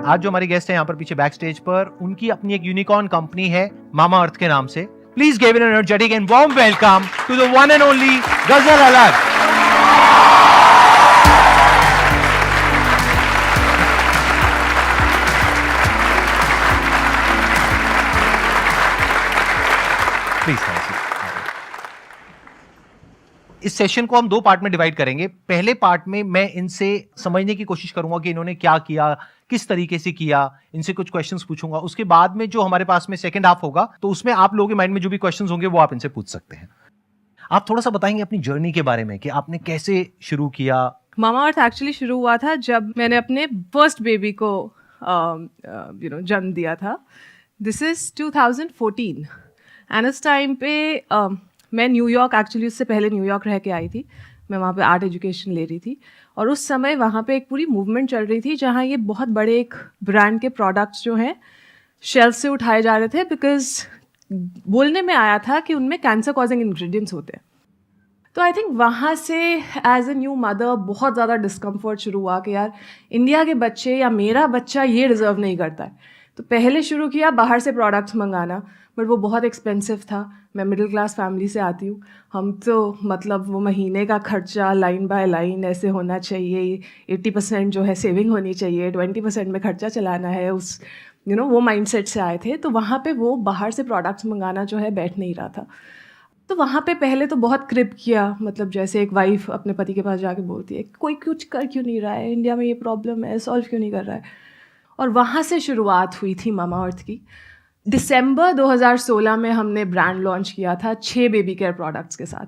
आज जो हमारी गेस्ट है यहाँ पर पीछे बैक स्टेज पर, उनकी अपनी एक यूनिकॉर्न कंपनी है मामा अर्थ के नाम से. Please give an energetic and warm welcome to the one and only Ghazal Alagh. Please. इस सेशन को हम 2 पार्ट में डिवाइड करेंगे. पहले पार्ट में मैं इनसे समझने की कोशिश करूंगा कि इन्होंने क्या किया, किस तरीके से किया, इनसे कुछ क्वेश्चंस पूछूंगा. उसके बाद में जो हमारे पास में सेकंड हाफ होगा, तो उसमें आप लोगों के माइंड में जो भी क्वेश्चंस होंगे वो आप इनसे पूछ सकते हैं. आप थोड़ा सा बताएंगे अपनी जर्नी के बारे में कि आपने कैसे शुरू किया. मामा अर्थ एक्चुअली शुरू हुआ था जब मैंने अपने फर्स्ट बेबी को जन्म दिया था. दिस इज 2014 एंड इस टाइम पे मैं न्यूयॉर्क, एक्चुअली उससे पहले न्यूयॉर्क रह के आई थी. मैं वहाँ पे आर्ट एजुकेशन ले रही थी और उस समय वहाँ पे एक पूरी मूवमेंट चल रही थी जहाँ ये बहुत बड़े एक ब्रांड के प्रोडक्ट्स जो हैं शेल्फ से उठाए जा रहे थे, बिकॉज बोलने में आया था कि उनमें कैंसर कॉजिंग इंग्रेडिएंट्स होते हैं. तो आई थिंक वहाँ से एज ए न्यू मदर बहुत ज़्यादा डिस्कम्फर्ट शुरू हुआ कि यार इंडिया के बच्चे या मेरा बच्चा ये डिज़र्व नहीं करता है. तो पहले शुरू किया बाहर से प्रोडक्ट्स मंगाना, बट वो बहुत एक्सपेंसिव था. मैं मिडिल क्लास फैमिली से आती हूँ. हम तो मतलब वो महीने का खर्चा लाइन बाय लाइन ऐसे होना चाहिए, 80% जो है सेविंग होनी चाहिए, 20% में खर्चा चलाना है, उस वो माइंडसेट से आए थे. तो वहाँ पे वो बाहर से प्रोडक्ट्स मंगाना जो है बैठ नहीं रहा था. तो वहाँ पे पहले तो बहुत क्रिप किया, मतलब जैसे एक वाइफ अपने पति के पास जाके बोलती है कोई कुछ कर क्यों नहीं रहा है, इंडिया में ये प्रॉब्लम है, सॉल्व क्यों नहीं कर रहा है. और वहाँ से शुरुआत हुई थी मामा अर्थ की. दिसंबर 2016 में हमने ब्रांड लॉन्च किया था 6 बेबी केयर प्रोडक्ट्स के साथ.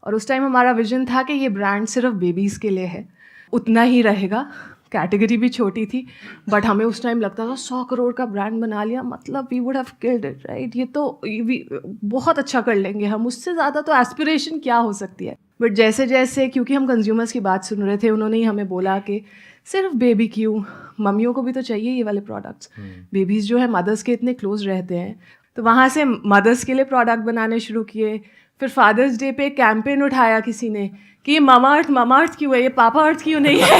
और उस टाइम हमारा विजन था कि ये ब्रांड सिर्फ बेबीज़ के लिए है, उतना ही रहेगा. कैटेगरी भी छोटी थी, बट हमें उस टाइम लगता था 100 करोड़ का ब्रांड बना लिया, मतलब we would have killed it, right. ये तो बहुत अच्छा कर लेंगे हम, उससे ज़्यादा तो एस्पिरेशन क्या हो सकती है. बट जैसे जैसे, क्योंकि हम कंज्यूमर्स की बात सुन रहे थे, उन्होंने ही हमें बोला कि सिर्फ बेबी क्यों, मम्मियों को भी तो चाहिए ये वाले प्रोडक्ट्स. बेबीज़ जो है मदर्स के इतने क्लोज रहते हैं. तो वहाँ से मदर्स के लिए प्रोडक्ट बनाने शुरू किए. फिर फादर्स डे पे कैंपेन उठाया किसी ने कि ये मामा अर्थ क्यों है, ये पापा अर्थ क्यों नहीं है.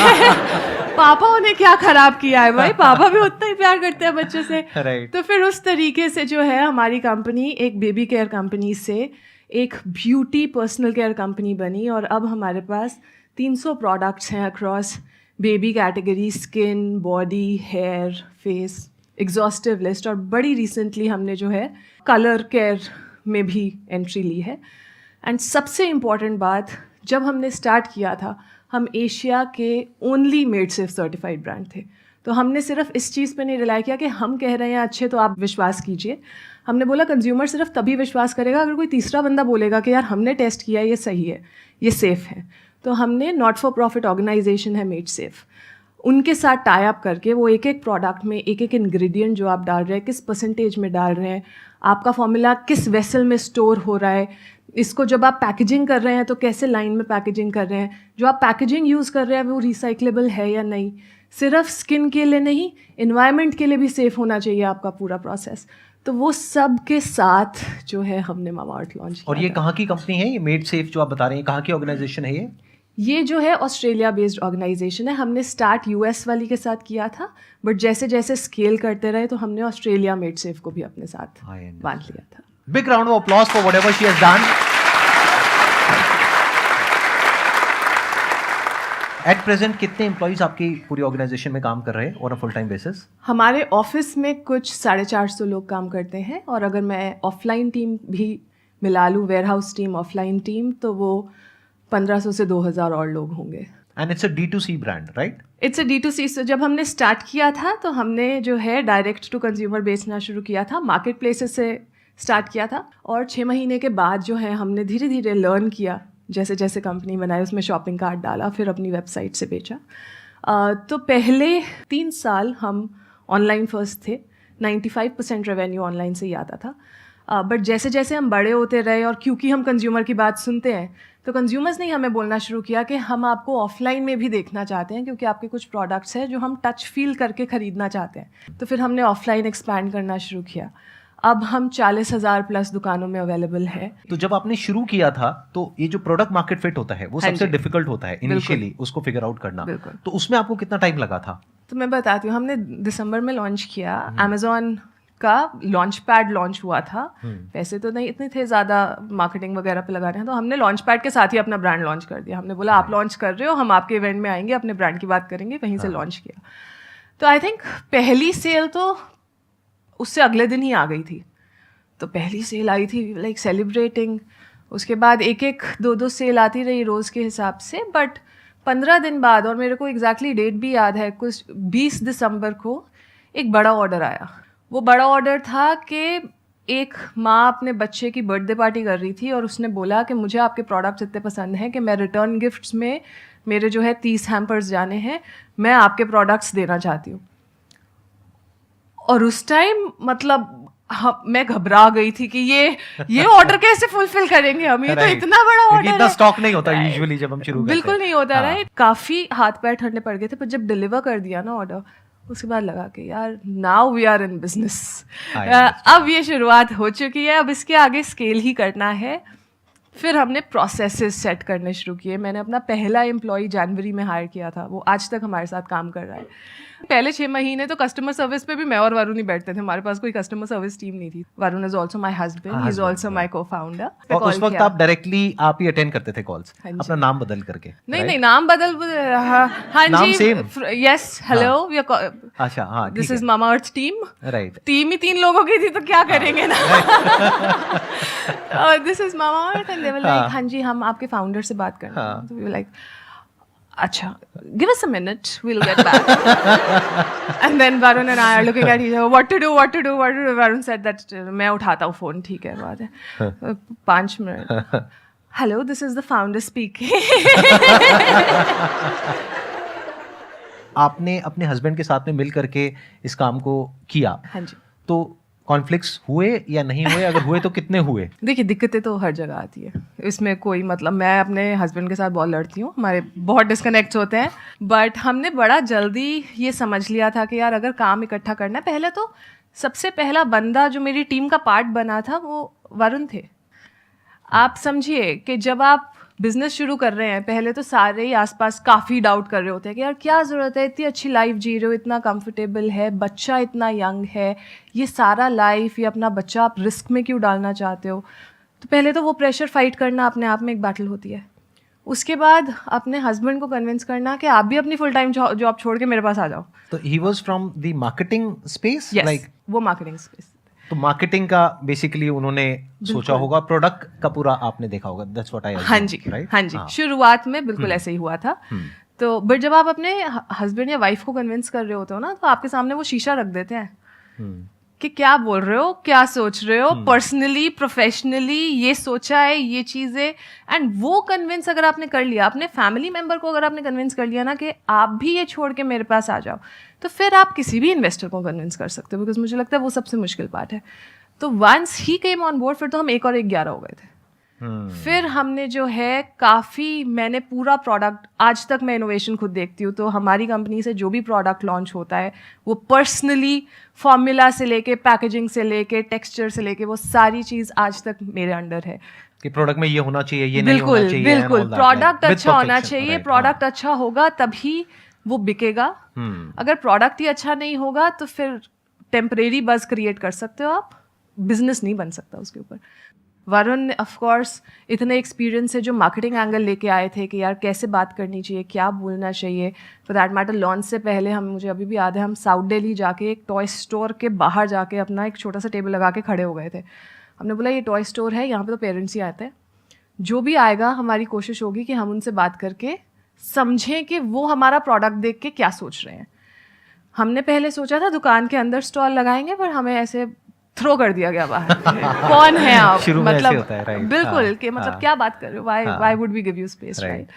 पापाओं ने क्या खराब किया है भाई, पापा भी उतना ही प्यार करते हैं बच्चों से. तो फिर उस तरीके से जो है हमारी कंपनी एक बेबी केयर कंपनी से एक ब्यूटी पर्सनल केयर कंपनी बनी. और अब हमारे पास 300 प्रोडक्ट्स हैं across baby category, skin, body, hair, face, exhaustive list. और बड़ी रिसेंटली हमने जो है कलर केयर में भी एंट्री ली है. एंड सबसे इम्पॉर्टेंट बात, जब हमने स्टार्ट किया था हम एशिया के only made safe certified brand थे. तो हमने सिर्फ इस चीज़ पे नहीं रिलाई किया कि हम कह रहे हैं अच्छे तो आप विश्वास कीजिए. हमने बोला कंज्यूमर सिर्फ तभी विश्वास करेगा अगर कोई तीसरा बंदा बोलेगा कि यार हमने टेस्ट किया, ये सही है, ये सेफ़ है. तो हमने नॉट फॉर प्रॉफिट ऑर्गेनाइजेशन है मेड सेफ, उनके साथ टाई अप करके वो एक एक प्रोडक्ट में एक एक इंग्रेडिएंट जो आप डाल रहे हैं किस परसेंटेज में डाल रहे हैं, आपका फॉर्मूला किस वेसल में स्टोर हो रहा है, इसको जब आप पैकेजिंग कर रहे हैं तो कैसे लाइन में पैकेजिंग कर रहे हैं, जो आप पैकेजिंग यूज़ कर रहे हैं वो रिसाइक्लेबल है या नहीं. सिर्फ स्किन के लिए नहीं, इन्वायरमेंट के लिए भी सेफ़ होना चाहिए आपका पूरा प्रोसेस. तो वो सब के साथ जो है हमने मामा अर्थ लॉन्च किया. और ये कहाँ की कंपनी है, ये मेड सेफ जो आप बता रहे हैं, कहाँ की ऑर्गेनाइजेशन है ये जो है ऑस्ट्रेलिया बेस्ड ऑर्गेनाइजेशन है. हमने स्टार्ट यूएस वाली के साथ किया था, बट जैसे जैसे स्केल करते रहे तो हमने ऑस्ट्रेलिया मेड सेफ को भी अपने साथ बांध लिया था. Big round of applause for whatever she has done. At present कितने एम्प्लॉइज आपकी पूरी ऑर्गेनाइजेशन में काम कर रहे हैं on a full time basis? हमारे ऑफिस में कुछ 450 लोग काम करते हैं, और अगर मैं ऑफलाइन टीम भी मिला लूँ, warehouse team, offline team, तो वो 1500 से 2000 और लोग होंगे. And it's a D2C brand, right? It's a D2C. So जब हमने स्टार्ट किया था तो हमने जो है डायरेक्ट टू कंज्यूमर बेचना शुरू किया था, मार्केट प्लेसेस से स्टार्ट किया था. और 6 महीने के बाद जो है हमने धीरे धीरे लर्न किया, जैसे जैसे कंपनी बनाई उसमें शॉपिंग कार्ट डाला, फिर अपनी वेबसाइट से बेचा. तो पहले 3 साल हम ऑनलाइन फर्स्ट थे, 95% रेवेन्यू ऑनलाइन से ही आता था. बट जैसे जैसे हम बड़े होते रहे और क्योंकि हम कंज्यूमर की बात सुनते हैं, तो कंज्यूमर्स ने हमें बोलना शुरू किया कि हम आपको ऑफलाइन में भी देखना चाहते हैं, क्योंकि आपके कुछ प्रोडक्ट्स हैं जो हम टच फील करके ख़रीदना चाहते हैं. तो फिर हमने ऑफलाइन एक्सपैंड करना शुरू किया. अब हम 40,000 प्लस दुकानों में अवेलेबल है. तो जब आपने शुरू किया था तो ये जो प्रोडक्ट मार्केट फिट होता है वो सबसे डिफिकल्ट होता है इनिशियली, उसको फिगर आउट करना. तो उसमें आपको कितना टाइम लगा था? तो मैं बताती हूँ, हमने दिसंबर में लॉन्च किया, अमेजोन का लॉन्च पैड लॉन्च हुआ था। पैसे तो नहीं इतने थे ज़्यादा मार्केटिंग वगैरह पे लगाने हैं, तो हमने लॉन्च पैड के साथ ही अपना ब्रांड लॉन्च कर दिया। हमने बोला आप लॉन्च कर रहे हो, हम आपके इवेंट में आएंगे, अपने ब्रांड की बात करेंगे, वहीं से लॉन्च किया। तो आई थिंक पहली सेल तो उससे अगले दिन ही आ गई थी। तो पहली सेल आई थी लाइक सेलिब्रेटिंग, उसके बाद एक एक दो दो सेल आती रही रोज़ के हिसाब से। बट 15 दिन बाद, और मेरे को एग्जैक्टली डेट भी याद है, कुछ 20 दिसंबर को एक बड़ा ऑर्डर आया। वो बड़ा ऑर्डर था कि एक माँ अपने बच्चे की बर्थडे पार्टी कर रही थी और उसने बोला कि मुझे आपके प्रोडक्ट्स इतने पसंद हैं कि मैं रिटर्न गिफ्ट्स में मेरे जो है 30 हैम्पर्स जाने हैं, मैं आपके प्रोडक्ट्स देना चाहती हूँ। और उस टाइम मतलब मैं घबरा गई थी कि ये ऑर्डर कैसे फुलफिल करेंगे हम, ये तो इतना बड़ा ऑर्डर है। इतना स्टॉक नहीं होता यूजुअली जब हम शुरू करते हैं। बिल्कुल नहीं होता, राइट। काफ़ी हाथ पैर ठंडे पड़ गए थे, पर जब डिलीवर कर दिया ना ऑर्डर, उसके बाद लगा कि यार now we are in business, अब ये शुरुआत हो चुकी है, अब इसके आगे स्केल ही करना है। फिर हमने प्रोसेसेस सेट करने शुरू किए। मैंने अपना पहला एम्प्लॉय जनवरी में हायर किया था, वो आज तक हमारे साथ काम कर रहा है। पहले 6 महीने तो कस्टमर सर्विस पे भी मैं और वरुण ही बैठते थे, हमारे पास कोई कस्टमर सर्विस टीम नहीं थी। Varun is also my husband, he is also my को फाउंडर। और उस वक्त आप डायरेक्टली आप ही अटेंड करते थे कॉल्स, अपना नाम बदल करके? नहीं, नाम बदल, हाँ जी, यस, हेलो, अच्छा, हाँ, this is Mamaearth team, right. Team ही 3 लोगों की थी तो क्या करेंगे ना। This is Mamaearth and they were like, हाँ जी, हम आपके फाउंडर से बात करना है। तो वी वर लाइक, अच्छा, give us a minute, we'll get back. And then Varun and I are looking at each other, what to do. Varun said that मैं उठाता हूँ फोन, ठीक है, बात है, 5 minute, hello, this is the founder speaking. आपने अपने husband के साथ में मिल करके इस काम को किया। हाँ जी। तो कॉन्फ्लिक्ट्स हुए या नहीं हुए? अगर हुए तो कितने हुए? देखिए, दिक्कतें तो हर जगह आती है, इसमें कोई मतलब, मैं अपने हस्बैंड के साथ बहुत लड़ती हूँ, हमारे बहुत डिस्कनेक्ट होते हैं। बट हमने बड़ा जल्दी ये समझ लिया था कि यार अगर काम इकट्ठा करना है, पहले तो सबसे पहला बंदा जो मेरी टीम का पार्ट बना था वो वरुण थे। आप समझिए कि जब आप बिजनेस शुरू कर रहे हैं, पहले तो सारे ही आसपास काफ़ी डाउट कर रहे होते हैं कि यार क्या ज़रूरत है, इतनी अच्छी लाइफ जी रहे हो, इतना कंफर्टेबल है, बच्चा इतना यंग है, ये सारा लाइफ, ये अपना बच्चा आप रिस्क में क्यों डालना चाहते हो। तो पहले तो वो प्रेशर फाइट करना अपने आप में एक बैटल होती है। उसके बाद अपने हस्बैंड को कन्विंस करना कि आप भी अपनी फुल टाइम जॉब छोड़ के मेरे पास आ जाओ। तो he was from the marketing space, like वो मार्केटिंग स्पेस। तो मार्केटिंग का बेसिकली उन्होंने सोचा होगा, प्रोडक्ट का पूरा आपने देखा होगा, दैट्स व्हाट आई, हाँ जी, हाँ जी, शुरुआत में बिल्कुल ऐसे ही हुआ था। तो बट जब आप अपने हस्बैंड या वाइफ को कन्विंस कर रहे होते हो ना, तो आपके सामने वो शीशा रख देते हैं कि क्या बोल रहे हो, क्या सोच रहे हो, पर्सनली, प्रोफेशनली, ये सोचा है, ये चीज़ें। एंड वो कन्विंस अगर आपने कर लिया, अपने फैमिली मेम्बर को अगर आपने कन्विंस कर लिया ना कि आप भी ये छोड़ के मेरे पास आ जाओ, तो फिर आप किसी भी इन्वेस्टर को कन्विंस कर सकते हो, बिकॉज मुझे लगता है वो सबसे मुश्किल पार्ट है। तो once he came on board, फिर तो हम 1 और 1 11 हो गए थे। फिर हमने जो है काफ़ी, मैंने पूरा प्रोडक्ट, आज तक मैं इनोवेशन खुद देखती हूँ, तो हमारी कंपनी से जो भी प्रोडक्ट लॉन्च होता है वो पर्सनली फॉर्मूला से लेके, पैकेजिंग से लेके, टेक्सचर से लेके, वो सारी चीज़ आज तक मेरे अंडर है कि प्रोडक्ट में ये होना चाहिए, ये नहीं होना चाहिए। बिल्कुल, प्रोडक्ट अच्छा होना चाहिए, प्रोडक्ट अच्छा होगा तभी वो बिकेगा। अगर प्रोडक्ट ही अच्छा नहीं होगा तो फिर टेम्परेरी बज़ क्रिएट कर सकते हो आप, बिजनेस नहीं बन सकता उसके ऊपर। वरुण ऑफ कोर्स इतने एक्सपीरियंस है जो मार्केटिंग एंगल लेके आए थे कि यार कैसे बात करनी चाहिए, क्या बोलना चाहिए। फॉर दैट मैटर लॉन्च से पहले हम, मुझे अभी भी याद है, हम साउथ दिल्ली जाके एक टॉय स्टोर के बाहर जाके अपना एक छोटा सा टेबल लगा के खड़े हो गए थे। हमने बोला ये टॉय स्टोर है, यहाँ पे तो पेरेंट्स ही आते हैं, जो भी आएगा हमारी कोशिश होगी कि हम उनसे बात करके समझें कि वो हमारा प्रोडक्ट देख के क्या सोच रहे हैं। हमने पहले सोचा था दुकान के अंदर स्टॉल लगाएंगे, पर हमें ऐसे थ्रो कर दिया गया बाहर। कौन है आप, मतलब होता है, बिल्कुल कि मतलब क्या बात कर रहे हो, why would we give you space, right.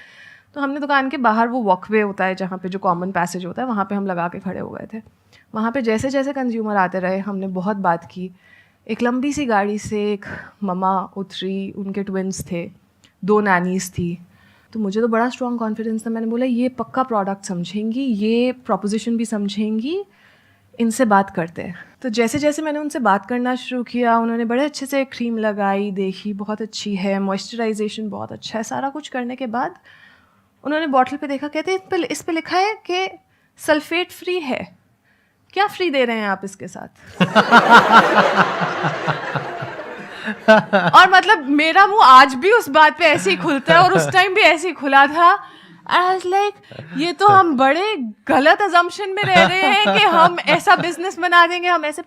तो हमने दुकान के बाहर वो वॉकवे होता है जहाँ पे जो कॉमन पैसेज होता है, वहाँ पे हम लगा के खड़े हो गए थे। वहाँ पे जैसे जैसे कंज्यूमर आते रहे, हमने बहुत बात की। एक लंबी सी गाड़ी से एक ममा उतरी, उनके ट्विंस थे, 2 नैनीज थी। तो मुझे तो बड़ा स्ट्रॉन्ग कॉन्फिडेंस था, मैंने बोला ये पक्का प्रोडक्ट समझेंगी, ये प्रोपोजिशन भी समझेंगी, इनसे बात करते हैं। तो जैसे जैसे मैंने उनसे बात करना शुरू किया, उन्होंने बड़े अच्छे से क्रीम लगाई, देखी बहुत अच्छी है, मॉइस्चराइजेशन बहुत अच्छा है। सारा कुछ करने के बाद उन्होंने बॉटल पे देखा, कहते इस पे लिखा है कि सल्फेट फ्री है, क्या फ्री दे रहे हैं आप इसके साथ? और मतलब मेरा मुंह आज भी उस बात पे ऐसे ही खुलता है, और उस टाइम भी ऐसे ही खुला था। आई वाज लाइक, ये तो हम बड़े गलत अजम्पशन में रह रहे हैं कि हम ऐसा बिजनेस बना देंगे, हम ऐसे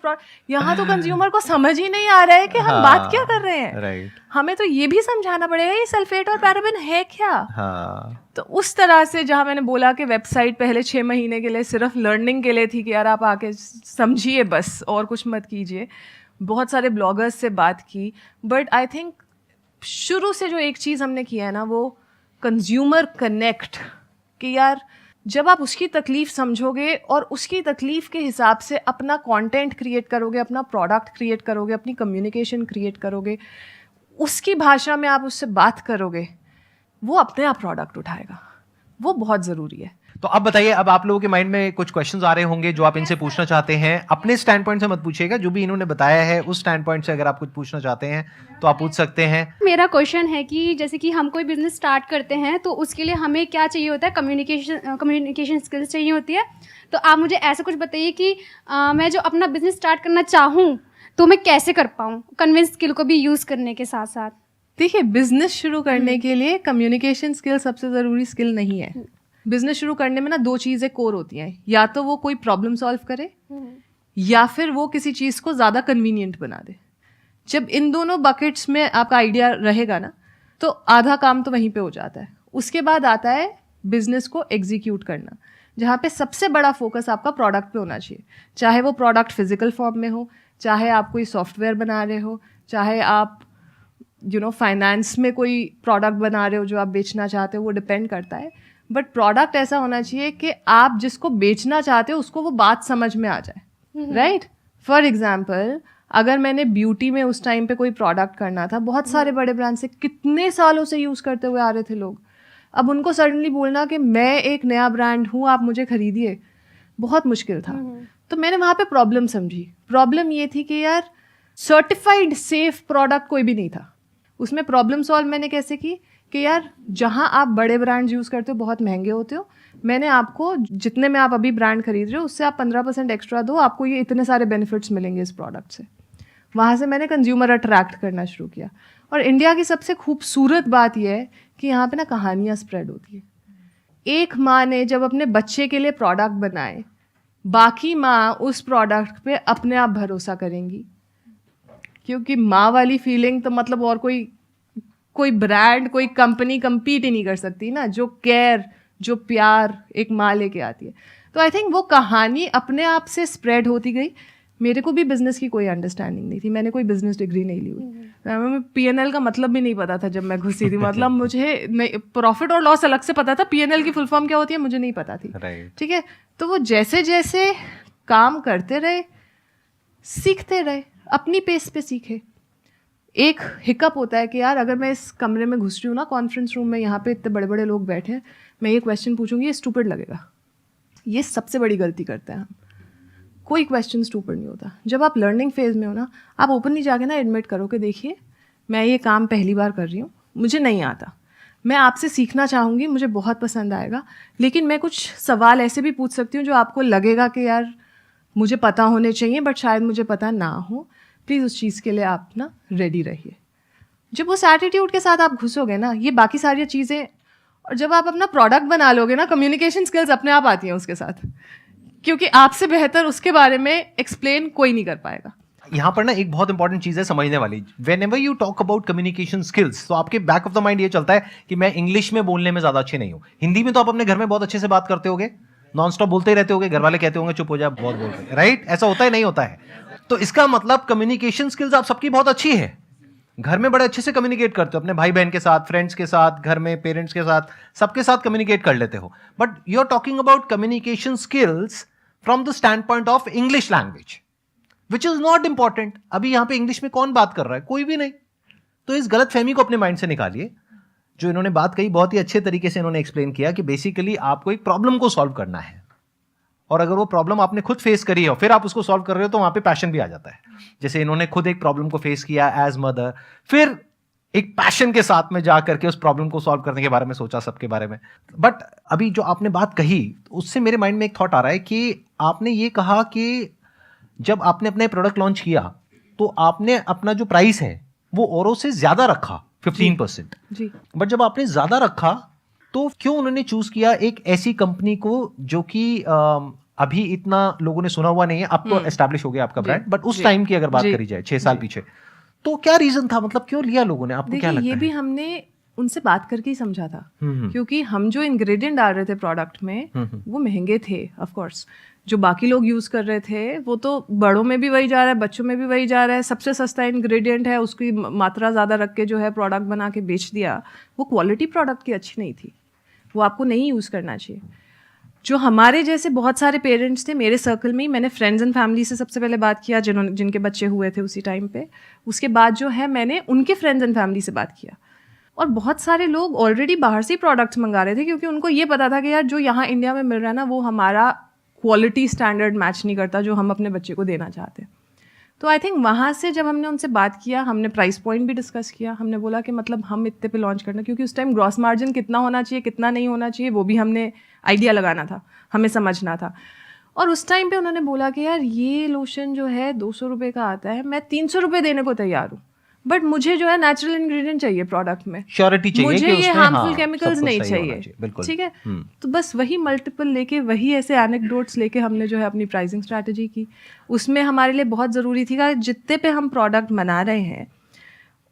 यहाँ तो कंज्यूमर को समझ ही नहीं आ रहा है कि हम बात क्या कर रहे हैं। राइट, हमें तो ये भी समझाना पड़ेगा ये सल्फेट और पैराबेन है क्या। तो उस तरह से जहाँ मैंने बोला कि वेबसाइट पहले 6 महीने के लिए सिर्फ लर्निंग के लिए थी कि यार आप आके समझिए बस और कुछ मत कीजिए, बहुत सारे ब्लॉगर्स से बात की, बट आई थिंक शुरू से जो एक चीज़ हमने किया है ना, वो कंज्यूमर कनेक्ट, कि यार जब आप उसकी तकलीफ समझोगे और उसकी तकलीफ के हिसाब से अपना कंटेंट क्रिएट करोगे, अपना प्रोडक्ट क्रिएट करोगे, अपनी कम्युनिकेशन क्रिएट करोगे, उसकी भाषा में आप उससे बात करोगे, वो अपने आप प्रोडक्ट उठाएगा। वो बहुत ज़रूरी है। तो अब बताइए, अब आप लोगों के माइंड में कुछ क्वेश्चंस आ रहे होंगे जो आप इनसे पूछना चाहते हैं। अपने स्टैंड पॉइंट से मत पूछिएगा, जो भी इन्होंने बताया है उस स्टैंड पॉइंट से अगर आप कुछ पूछना चाहते हैं तो आप पूछ सकते हैं। मेरा क्वेश्चन है कि जैसे कि हम कोई बिजनेस स्टार्ट करते हैं तो उसके लिए हमें क्या चाहिए होता है? कम्युनिकेशन स्किल्स चाहिए होती है। तो आप मुझे ऐसा कुछ बताइए कि मैं जो अपना बिजनेस स्टार्ट करना चाहूँ तो मैं कैसे कर पाऊँ, कन्विंस स्किल को भी यूज़ करने के साथ साथ। देखिए, बिजनेस शुरू करने के लिए कम्युनिकेशन स्किल सबसे ज़रूरी स्किल नहीं है। बिजनेस शुरू करने में ना 2 चीज़ें कोर होती हैं, या तो वो कोई प्रॉब्लम सॉल्व करे या फिर वो किसी चीज़ को ज़्यादा कन्वीनियंट बना दे। जब इन दोनों बकेट्स में आपका आइडिया रहेगा ना, तो आधा काम तो वहीं पे हो जाता है। उसके बाद आता है बिजनेस को एग्जीक्यूट करना, जहाँ पे सबसे बड़ा फोकस आपका प्रोडक्ट पे होना चाहिए। चाहे वो प्रोडक्ट फिजिकल फॉर्म में हो, चाहे आप कोई सॉफ्टवेयर बना रहे हो, चाहे आप फाइनेंस में कोई प्रोडक्ट बना रहे हो जो आप बेचना चाहते हो, वो डिपेंड करता है। बट प्रोडक्ट ऐसा होना चाहिए कि आप जिसको बेचना चाहते हो उसको वो बात समझ में आ जाए, राइट? फॉर एग्जाम्पल, अगर मैंने ब्यूटी में उस टाइम पे कोई प्रोडक्ट करना था, बहुत सारे बड़े ब्रांड से कितने सालों से यूज़ करते हुए आ रहे थे लोग, अब उनको सडनली बोलना कि मैं एक नया ब्रांड हूँ, आप मुझे खरीदिए, बहुत मुश्किल था। तो मैंने वहाँ पे प्रॉब्लम समझी। प्रॉब्लम ये थी कि यार सर्टिफाइड सेफ प्रोडक्ट कोई भी नहीं था। उसमें प्रॉब्लम सॉल्व मैंने कैसे की कि यार जहाँ आप बड़े ब्रांड यूज़ करते हो बहुत महंगे होते हो, मैंने आपको जितने में आप अभी ब्रांड खरीद रहे हो उससे आप 15% एक्स्ट्रा दो, आपको ये इतने सारे बेनिफिट्स मिलेंगे इस प्रोडक्ट से। वहाँ से मैंने कंज्यूमर अट्रैक्ट करना शुरू किया। और इंडिया की सबसे खूबसूरत बात यह है कि यहाँ पे ना कहानियाँ स्प्रेड होती है। एक माँ ने जब अपने बच्चे के लिए प्रोडक्ट बनाए, बाकी माँ उस प्रोडक्ट पे अपने आप भरोसा करेंगी, क्योंकि माँ वाली फीलिंग तो मतलब और कोई ब्रांड, कोई कंपनी कम्पीट ही नहीं कर सकती ना, जो केयर, जो प्यार एक माँ लेके आती है। तो आई थिंक वो कहानी अपने आप से स्प्रेड होती गई। मेरे को भी बिजनेस की कोई अंडरस्टैंडिंग नहीं थी, मैंने कोई बिजनेस डिग्री नहीं ली हुई, हमें P&L का मतलब भी नहीं पता था जब मैं घुसी थी। मतलब मुझे प्रॉफिट और लॉस अलग से पता था, P&L की फुल फॉर्म क्या होती है मुझे नहीं पता थी, ठीक है? तो वो जैसे जैसे काम करते रहे, सीखते रहे, अपनी पेस पे सीखे। एक हिकअप होता है कि यार अगर मैं इस कमरे में घुस रही हूँ ना, कॉन्फ्रेंस रूम में, यहाँ पे इतने बड़े बड़े लोग बैठे हैं, मैं ये क्वेश्चन पूछूंगी, ये स्टूपिड लगेगा। ये सबसे बड़ी गलती करते हैं हम। कोई क्वेश्चन स्टूपिड नहीं होता। जब आप लर्निंग फेज में हो ना, आप ओपनली जाके ना एडमिट करो कि देखिए मैं ये काम पहली बार कर रही हूँ, मुझे नहीं आता, मैं आपसे सीखना चाहूँगी, मुझे बहुत पसंद आएगा, लेकिन मैं कुछ सवाल ऐसे भी पूछ सकती हूँ जो आपको लगेगा कि यार मुझे पता होने चाहिए बट शायद मुझे पता ना हो। प्लीज़ उस चीज़ के लिए आप ना रेडी रहिए। जब उस एटीट्यूड के साथ आप घुसोगे ना, ये बाकी सारी चीज़ें, और जब आप अपना प्रोडक्ट बना लोगे ना, कम्युनिकेशन स्किल्स अपने आप आती हैं उसके साथ, क्योंकि आपसे बेहतर उसके बारे में एक्सप्लेन कोई नहीं कर पाएगा। यहाँ पर ना एक बहुत इंपॉर्टेंट चीज है समझने वाली। Whenever you talk about communication skills, तो आपके बैक ऑफ द माइंड ये चलता है कि मैं इंग्लिश में बोलने में ज्यादा अच्छे नहीं हूँ। हिंदी में तो आप अपने घर में बहुत अच्छे से बात करते होगे, नॉन स्टॉप बोलते ही रहते होगे, घर वाले कहते होंगे चुप हो जा, बहुत बोल रहे, राइट? ऐसा होता है नहीं होता है? तो इसका मतलब कम्युनिकेशन स्किल्स आप सबकी बहुत अच्छी है, घर में बड़े अच्छे से कम्युनिकेट करते हो, अपने भाई बहन के साथ, फ्रेंड्स के साथ, घर में पेरेंट्स के साथ, सबके साथ कम्युनिकेट कर लेते हो। But you are talking about communication skills from the standpoint of English language, which is not important. अभी यहां पे इंग्लिश में कौन बात कर रहा है? कोई भी नहीं। तो इस गलत फहमी को अपने माइंड से निकालिए। जो इन्होंने बात कही बहुत ही अच्छे तरीके से इन्होंने एक्सप्लेन किया कि बेसिकली आपको एक प्रॉब्लम को सॉल्व करना है, और अगर वो प्रॉब्लम आपने खुद फेस करी है और फिर आप उसको सॉल्व कर रहे हो तो वहां पे पैशन भी आ जाता है। जैसे इन्होंने खुद एक प्रॉब्लम को फेस किया एज मदर, फिर एक पैशन के साथ में जा करके उस प्रॉब्लम को सॉल्व करने के बारे में सोचा, सबके बारे में। बट अभी जो आपने बात कही उससे मेरे माइंड में एक थॉट आ रहा है कि आपने ये कहा कि जब आपने अपने प्रोडक्ट लॉन्च किया तो आपने अपना जो प्राइस है वो औरों से ज्यादा रखा 15%। जी। बट जब आपने ज्यादा रखा तो क्यों उन्होंने चूज किया एक ऐसी कंपनी को जो कि अभी इतना लोगों ने सुना हुआ नहीं है, अब तो एस्टैब्लिश हो गया आपका ब्रांड, बट उस टाइम की अगर बात करी जाए 6 साल पीछे, तो क्या रीजन था, मतलब क्यों लिया लोगों ने, आपको क्या लगता ये है? भी हमने उनसे बात करके ही समझा था, क्योंकि हम जो इंग्रेडिएंट डाल रहे थे प्रोडक्ट में वो महंगे थे ऑफ कोर्स। जो बाकी लोग यूज कर रहे थे वो तो बड़ों में भी वही जा रहा है, बच्चों में भी वही जा रहा है, सबसे सस्ता इंग्रेडिएंट है, उसकी मात्रा ज़्यादा रख के जो है प्रोडक्ट बना के बेच दिया। वो क्वालिटी प्रोडक्ट की अच्छी नहीं थी, वो आपको नहीं यूज़ करना चाहिए। जो हमारे जैसे बहुत सारे पेरेंट्स थे मेरे सर्कल में ही, मैंने फ्रेंड्स एंड फैमिली से सबसे पहले बात किया जिनके बच्चे हुए थे उसी टाइम पे। उसके बाद जो है मैंने उनके फ्रेंड्स एंड फैमिली से बात किया, और बहुत सारे लोग ऑलरेडी बाहर से ही प्रोडक्ट्स मंगा रहे थे, क्योंकि उनको ये पता था कि यार जो यहाँ इंडिया में मिल रहा है ना वो हमारा क्वालिटी स्टैंडर्ड मैच नहीं करता जो हम अपने बच्चे को देना चाहते हैं। तो आई थिंक वहाँ से जब हमने उनसे बात किया, हमने प्राइस पॉइंट भी डिस्कस किया। हमने बोला कि मतलब हम इतने पे लॉन्च करना, क्योंकि उस टाइम ग्रॉस मार्जिन कितना होना चाहिए कितना नहीं होना चाहिए वो भी हमने आइडिया लगाना था, हमें समझना था। और उस टाइम पे उन्होंने बोला कि यार ये लोशन जो है 200 रुपये का आता है, मैं 300 रुपये देने को तैयार हूँ, बट मुझे जो है नेचुरल इंग्रेडिएंट चाहिए प्रोडक्ट में, श्योरिटी चाहिए, मुझे कि ये उसमें हार्मफुल केमिकल्स नहीं चाहिए, बिल्कुल। ठीक है। तो बस वही मल्टीपल लेके, वही ऐसे एनेक्डोट्स लेके हमने जो है अपनी प्राइसिंग स्ट्रैटेजी की। उसमें हमारे लिए बहुत ज़रूरी थी कि जितने पे हम प्रोडक्ट बना रहे हैं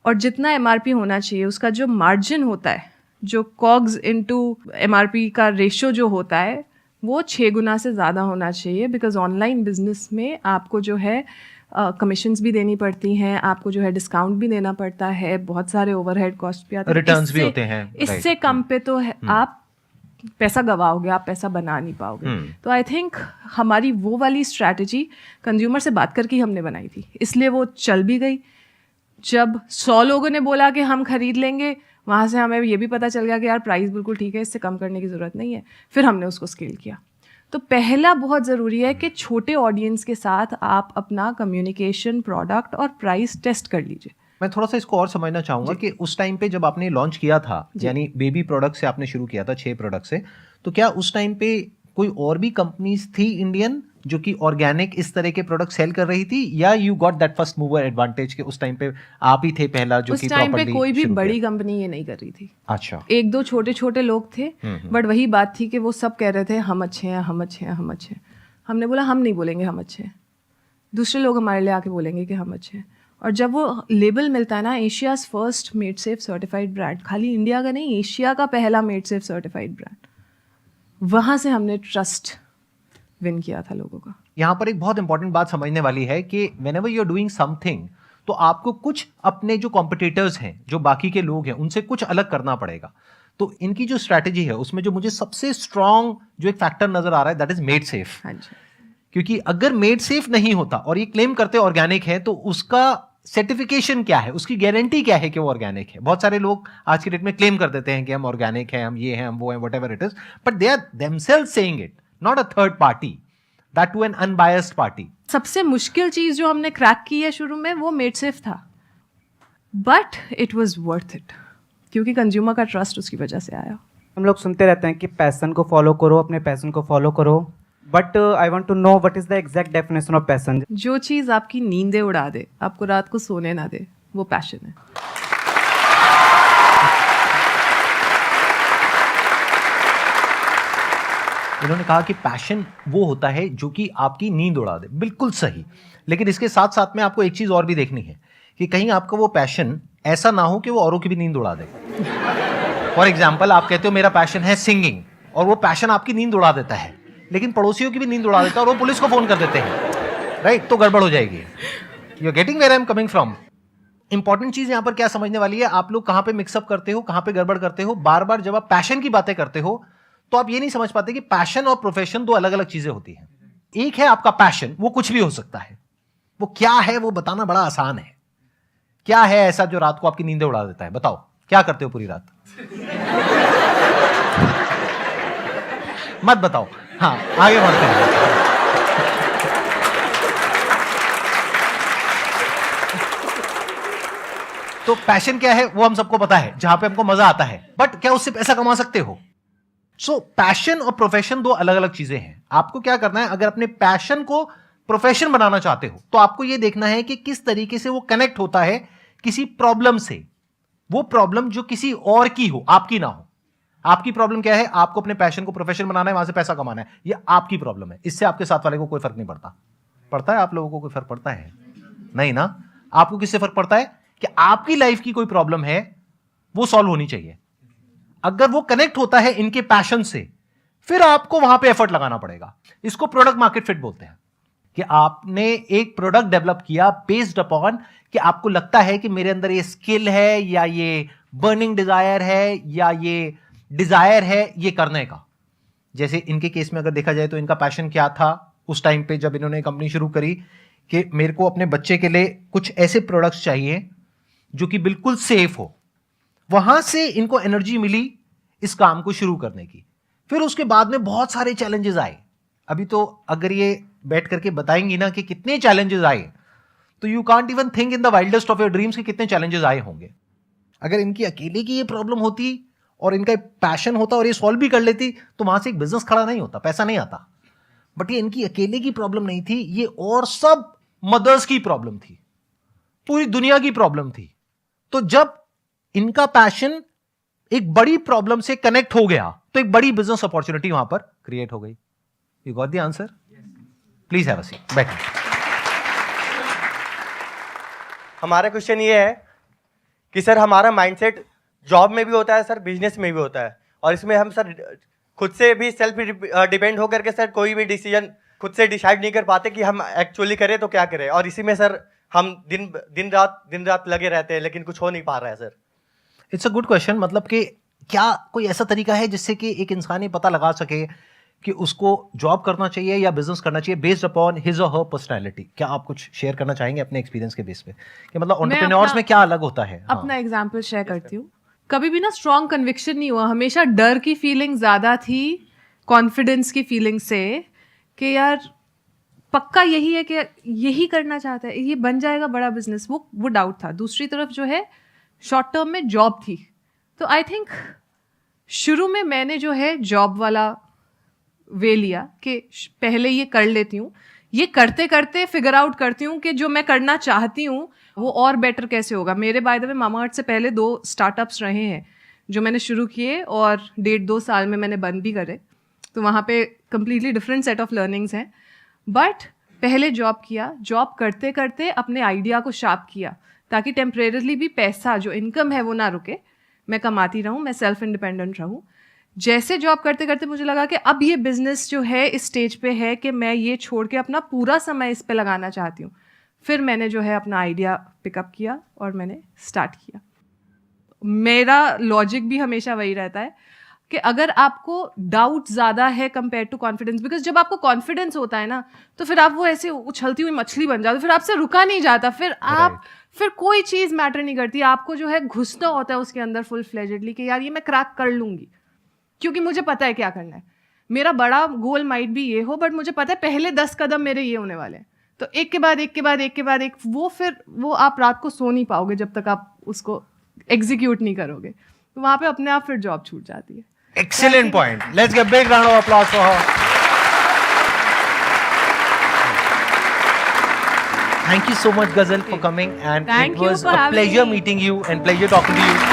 और जितना MRP होना चाहिए उसका जो मार्जिन होता है, जो कॉग्स इनटू MRP का रेशो जो होता है वो 6 गुना से ज़्यादा होना चाहिए, बिकॉज ऑनलाइन बिजनेस में आपको जो है कमीशंस भी देनी पड़ती हैं, आपको जो है डिस्काउंट भी देना पड़ता है, बहुत सारे ओवरहेड कॉस्ट भी आते हैं, रिटर्न्स भी होते हैं। इससे कम पे तो आप पैसा गवाओगे, आप पैसा बना नहीं पाओगे। तो आई थिंक हमारी वो वाली स्ट्रैटेजी कंज्यूमर से बात करके ही हमने बनाई थी, इसलिए वो चल भी गई। जब 100 लोगों ने बोला कि हम खरीद लेंगे, वहाँ से हमें ये भी पता चल गया कि यार प्राइस बिल्कुल ठीक है, इससे कम करने की ज़रूरत नहीं है। फिर हमने उसको स्केल किया। तो पहला बहुत ज़रूरी है कि छोटे ऑडियंस के साथ आप अपना कम्युनिकेशन, प्रोडक्ट और प्राइस टेस्ट कर लीजिए। मैं थोड़ा सा इसको और समझना चाहूंगा कि उस टाइम पे जब आपने लॉन्च किया था, यानी बेबी प्रोडक्ट से आपने शुरू किया था, 6 प्रोडक्ट से, तो क्या उस टाइम पे कोई और भी कंपनीज थी इंडियन जो कि ऑर्गेनिक इस तरह के प्रोडक्ट सेल कर रही थी, या you got that first mover advantage कि उस टाइम पे आप ही थे पहला जो कि उस टाइम पे कोई भी बड़ी कंपनी ये नहीं कर रही थी। अच्छा, 1-2 छोटे छोटे लोग थे, बट वही बात थी कि वो सब कह रहे थे हम अच्छे हैं, हम अच्छे हैं, हम अच्छे हैं। हमने बोला हम नहीं बोलेंगे हम अच्छे हैं, दूसरे लोग हमारे लिए आके बोलेंगे कि हम अच्छे हैं। और जब वो लेबल मिलता है ना, Asia's first made safe certified brand, खाली इंडिया का नहीं, एशिया का पहला मेड सेफ सर्टिफाइड ब्रांड, वहाँ से हमने ट्रस्ट विन किया था लोगों का। यहाँ पर एक बहुत इंपॉर्टेंट बात समझने वाली है कि whenever you are doing something, तो आपको कुछ अपने जो कॉम्पिटिटर्स हैं, जो बाकी के लोग हैं, उनसे कुछ अलग करना पड़ेगा। तो इनकी जो स्ट्रैटेजी है उसमें जो मुझे सबसे स्ट्रॉन्ग जो एक फैक्टर नजर आ रहा है, दैट इज मेड सेफ। हाँ जी। क्योंकि अगर मेड सेफ नहीं होता और ये क्लेम करते ऑर्गेनिक है, तो उसका सर्टिफिकेशन क्या है, उसकी गारंटी क्या है कि वो ऑर्गेनिक है। बहुत सारे लोग आज की डेट में क्लेम कर देते हैं कि हम ऑर्गेनिक हैं, हम ये हैं, हम वो हैं, whatever it is, but they are themselves saying it, not a third party, that to an unbiased party. सबसे मुश्किल चीज जो हमने क्रैक की है शुरू में, वो मेड सेफ था, but it was worth it, क्योंकि कंज्यूमर का ट्रस्ट उसकी वजह से आया। हम लोग सुनते रहते हैं कि पैशन को फॉलो करो, अपने पैशन को फॉलो करो, but I want to know what is the exact definition of passion. जो चीज़ आपकी नींदें उड़ा दे, आपको रात को सोने ना दे, वो पैशन है। इन्होंने कहा कि पैशन वो होता है जो कि आपकी नींद उड़ा दे, बिल्कुल सही। लेकिन इसके साथ साथ में आपको एक चीज और भी देखनी है कि कहीं आपका वो पैशन ऐसा ना हो कि वो औरों की भी नींद उड़ा दे। फॉर एग्जाम्पल, आप कहते हो मेरा पैशन है सिंगिंग, और वो पैशन आपकी नींद उड़ा देता है, लेकिन पड़ोसियों की भी नींद उड़ा देता है और वो पुलिस को फोन कर देते हैं, राइट? तो गड़बड़ हो जाएगी। You are getting where I am coming from. Important चीज यहां पर क्या समझने वाली है, आप लोग कहां पे मिक्सअप करते हो, कहां पे गड़बड़ करते हो। बार बार जब आप पैशन की बातें करते हो तो आप ये नहीं समझ पाते कि पैशन और प्रोफेशन दो अलग अलग चीजें होती हैं। एक है आपका पैशन, वो कुछ भी हो सकता है, वो क्या है वो बताना बड़ा आसान है। क्या है ऐसा जो रात को आपकी नींदें उड़ा देता है? बताओ, क्या करते हो पूरी रात? मत बताओ, हाँ आगे बढ़ते हैं। तो पैशन क्या है वो हम सबको पता है, जहां पे हमको मजा आता है, बट क्या उससे पैसा कमा सकते हो? सो पैशन और प्रोफेशन दो अलग अलग चीजें हैं। आपको क्या करना है, अगर अपने पैशन को प्रोफेशन बनाना चाहते हो तो आपको यह देखना है कि किस तरीके से वो कनेक्ट होता है किसी प्रॉब्लम से। वो प्रॉब्लम जो किसी और की हो, आपकी ना हो। आपकी प्रॉब्लम क्या है, आपको अपने पैशन को प्रोफेशन बनाना है, वहां से पैसा कमाना है, ये आपकी प्रॉब्लम है। इससे आपके साथ वाले को कोई फर्क नहीं पड़ता। पड़ता है आप लोगों को कोई फर्क पड़ता है? नहीं ना। आपको किससे फर्क पड़ता है कि आपकी लाइफ की कोई प्रॉब्लम है, वो सॉल्व होनी चाहिए। अगर वो कनेक्ट होता है इनके पैशन से, फिर आपको वहां पे एफर्ट लगाना पड़ेगा। इसको प्रोडक्ट मार्केट फिट बोलते हैं, कि आपने एक प्रोडक्ट डेवलप किया बेस्ड अपॉन कि आपको लगता है कि मेरे अंदर ये स्किल है, या ये बर्निंग डिजायर है, या ये डिजायर है ये करने का। जैसे इनके केस में अगर देखा जाए तो इनका पैशन क्या था उस टाइम पे जब इन्होंने कंपनी शुरू करी, कि मेरे को अपने बच्चे के लिए कुछ ऐसे प्रोडक्ट्स चाहिए जो कि बिल्कुल सेफ हो। वहां से इनको एनर्जी मिली इस काम को शुरू करने की। फिर उसके बाद में बहुत सारे चैलेंजेस आए। अभी तो अगर ये बैठ करके बताएंगी ना कि कितने चैलेंजेस आए, तो you can't even think in the wildest of your dreams कि कितने चैलेंजेस आए होंगे। अगर इनकी अकेले की ये प्रॉब्लम होती और इनका पैशन होता और ये सॉल्व भी कर लेती, तो वहां से एक बिजनेस खड़ा नहीं होता, पैसा नहीं आता। बट ये इनकी अकेले की प्रॉब्लम नहीं थी, ये और सब मदर्स की प्रॉब्लम थी, पूरी दुनिया की प्रॉब्लम थी। तो जब इनका पैशन एक बड़ी प्रॉब्लम से कनेक्ट हो गया, तो एक बड़ी बिजनेस अपॉर्चुनिटी वहां पर क्रिएट हो गई। You got the answer? Please have a seat, बैठिए। हमारा क्वेश्चन ये है कि सर हमारा माइंडसेट जॉब में भी होता है सर, बिजनेस में भी होता है, और इसमें हम सर खुद से भी सेल्फ डिपेंड होकर के सर कोई भी डिसीजन खुद से डिसाइड नहीं कर पाते कि हम एक्चुअली करें तो क्या करें। और इसी में सर हम दिन रात लगे रहते हैं, लेकिन कुछ हो नहीं पा रहा है sir. It's a good question. मतलब कि क्या कोई ऐसा तरीका है जिससे कि एक इंसान ये पता लगा सके कि उसको जॉब करना चाहिए या बिजनेस करना चाहिए बेस्ड अपॉन हिज और हर पर्सनैलिटी? क्या आप कुछ शेयर करना चाहेंगे अपने एक्सपीरियंस के बेस पे कि मतलब एंटरप्रेन्योर्स में क्या अलग होता है? अपना एग्जांपल शेयर करती हूँ। कभी भी ना स्ट्रॉन्ग कन्विक्शन नहीं हुआ, हमेशा डर की फीलिंग ज़्यादा थी कॉन्फिडेंस की फीलिंग से, कि यार पक्का यही है कि यही करना चाहता है, ये बन जाएगा बड़ा बिजनेस, वो डाउट था। दूसरी तरफ जो है शॉर्ट टर्म में जॉब थी। तो आई थिंक शुरू में मैंने जो है जॉब वाला वे लिया कि पहले ये कर लेती हूँ, ये करते करते फिगर आउट करती हूँ कि जो मैं करना चाहती हूँ वो और बेटर कैसे होगा। मेरे बाय द वे मामाअर्थ से पहले 2 स्टार्टअप्स रहे हैं जो मैंने शुरू किए, और 1.5-2 साल में मैंने बंद भी करे। तो वहाँ पे completely different set of learnings हैं। बट पहले जॉब किया, जॉब करते करते अपने आइडिया को शार्प किया, ताकि टेम्परेरली भी पैसा जो इनकम है वो ना रुके, मैं कमाती रहूँ, मैं सेल्फ इंडिपेंडेंट रहूँ। जैसे जॉब करते करते मुझे लगा कि अब ये बिजनेस जो है इस स्टेज पे है कि मैं ये छोड़ के अपना पूरा समय इस पे लगाना चाहती हूँ। फिर मैंने जो है अपना आइडिया पिकअप किया और मैंने स्टार्ट किया। मेरा लॉजिक भी हमेशा वही रहता है कि अगर आपको डाउट ज़्यादा है कंपेयर टू कॉन्फिडेंस, बिकॉज जब आपको कॉन्फिडेंस होता है ना, तो फिर आप वो ऐसे उछलती हुई मछली बन जाते हो, फिर आपसे रुका नहीं जाता, फिर कोई चीज़ मैटर नहीं करती। आपको जो है घुसना होता है उसके अंदर फुल फ्लेजेडली कि यार ये मैं क्रैक कर लूँगी, क्योंकि मुझे पता है क्या करना है। मेरा बड़ा गोल माइट भी ये हो, बट मुझे पता है पहले 10 कदम मेरे ये होने वाले हैं। तो एक के बाद एक के बाद एक के बाद एक, वो आप रात को सो नहीं पाओगे जब तक आप उसको एग्जीक्यूट नहीं करोगे। तो वहाँ पे अपने आप फिर जॉब छूट जाती है। Excellent point. Let's give a big round of applause for her. Thank you so much, Ghazal, for coming, and Thank it you was for a having pleasure me. meeting you and pleasure talking to you.